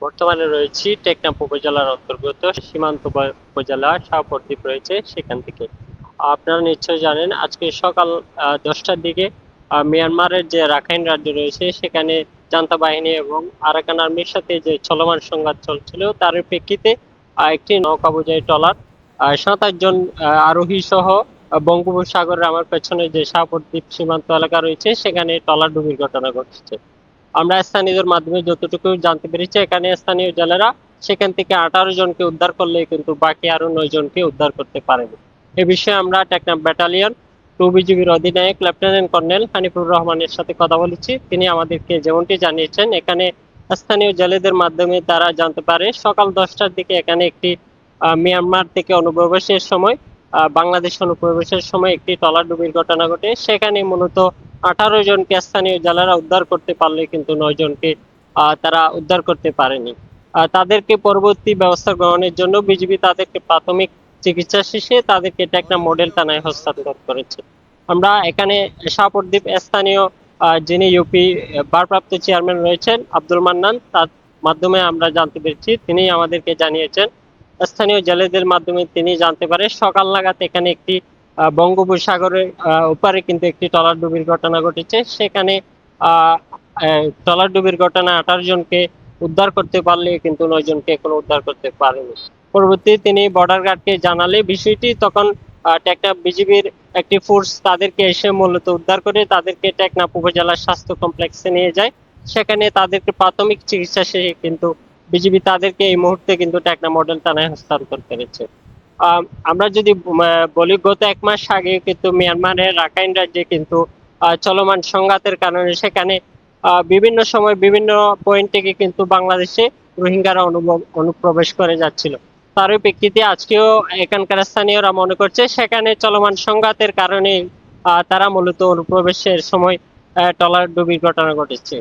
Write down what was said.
বর্তমানে রয়েছি টেকনাফ উপজেলার অন্তর্গত সীমান্ত উপজেলা শাহপরদ্বীপ রয়েছে সেখান থেকে। আপনারা নিশ্চয়ই জানেন আজকে সকাল 10টার দিকে মিয়ানমারের যে রাখাইন রাজ্য রয়েছে সেখানে জান্তা বাহিনী এবং আরাকান আর্মির সাথে যে চলমান সংঘাত চলছিল তার প্রেক্ষিতে একটি নৌকাবোঝাই ট্রলার 27 জন আরোহী সহ বঙ্গোপসাগরের আমার পেছনে যে শাহপরদ্বীপ সীমান্ত এলাকা রয়েছে সেখানে ট্রলার ডুবির ঘটনা ঘটেছে। আমরা স্থানীয়দের মাধ্যমে যতটুকু জানতে পেরেছি এখানে স্থানীয় জেলেরা সেখান থেকে 18 জনকে উদ্ধার করলে কিন্তু বাকি আরো 9 জনকে উদ্ধার করতে পারেনি। এ বিষয়ে আমরা টেকনাফ ব্যাটালিয়ন 2 বিজিবির অধিনায়ক লেফটেন্যান্ট কর্নেল হানিফুর রহমানের সাথে কথা বলেছি। তিনি আমাদেরকে যেমনটি জানিয়েছেন এখানে স্থানীয় জেলেদের মাধ্যমে তারা জানতে পারে সকাল 10টার দিকে এখানে একটি মিয়ানমার থেকে অনুপ্রবেশের সময় বাংলাদেশ অনুপ্রবেশের সময় একটি ট্রলার ডুবির ঘটনা ঘটে। সেখানে মূলত 18 জনকে স্থানীয় জেলেরা উদ্ধার করতে পারলে কিন্তু 9 জনকে তারা উদ্ধার করতে পারেনি। তাদেরকে পরবর্তী ব্যবস্থা গ্রহণের জন্য বিজিবি তাদেরকে প্রাথমিক চিকিৎসা শেষে তাদেরকে টেকনাফ মডেল থানায় হস্তান্তর করেছে। আমরা এখানে শাহপরদ্বীপ স্থানীয় যিনি ইউপি ভারপ্রাপ্ত চেয়ারম্যান রয়েছেন আব্দুল মান্নান, তার মাধ্যমে আমরা জানতে পেরেছি, তিনি আমাদেরকে জানিয়েছেন স্থানীয় জেলেদের মাধ্যমে তিনি জানতে পারে সকাল নাগাদ এখানে একটি বঙ্গোপসাগরের ওপারে কিন্তু একটি ট্রলার ডুবির ঘটনা ঘটেছে। সেখানে ট্রলার ডুবির ঘটনা 18 জনকে উদ্ধার করতে পারলে কিন্তু 9 জনকে এখনো উদ্ধার করতে পারেনি। পরবর্তী তিনি বর্ডার গার্ডকে জানালে বিষয়টি তখন টেকনাফ বিজিবির একটি ফোর্স তাদেরকে এসে মূলত উদ্ধার করে তাদেরকে টেকনাফ উপজেলার স্বাস্থ্য কমপ্লেক্সে নিয়ে যায়। সেখানে তাদেরকে প্রাথমিক চিকিৎসা শেষে কিন্তু বিজিবি তাদেরকে এই মুহূর্তে কিন্তু টেকনাফ মডেল থানায় হস্তান্তর করেছে। আমরা যদি বলি গত 1 মাস আগে কিন্তু মিয়ানমারের রাখাইন রাজ্যে কিন্তু চলমান সংঘাতের কারণে সেখানে বিভিন্ন সময় বিভিন্ন পয়েন্ট থেকে কিন্তু বাংলাদেশে রোহিঙ্গারা অনুপ্রবেশ করে যাচ্ছিল। তারই প্রেক্ষিতে আজকেও এখানকার স্থানীয়রা মনে করছে সেখানে চলমান সংঘাতের কারণে তারা মূলত অনুপ্রবেশের সময় ট্রলার ডুবির ঘটনা ঘটেছে।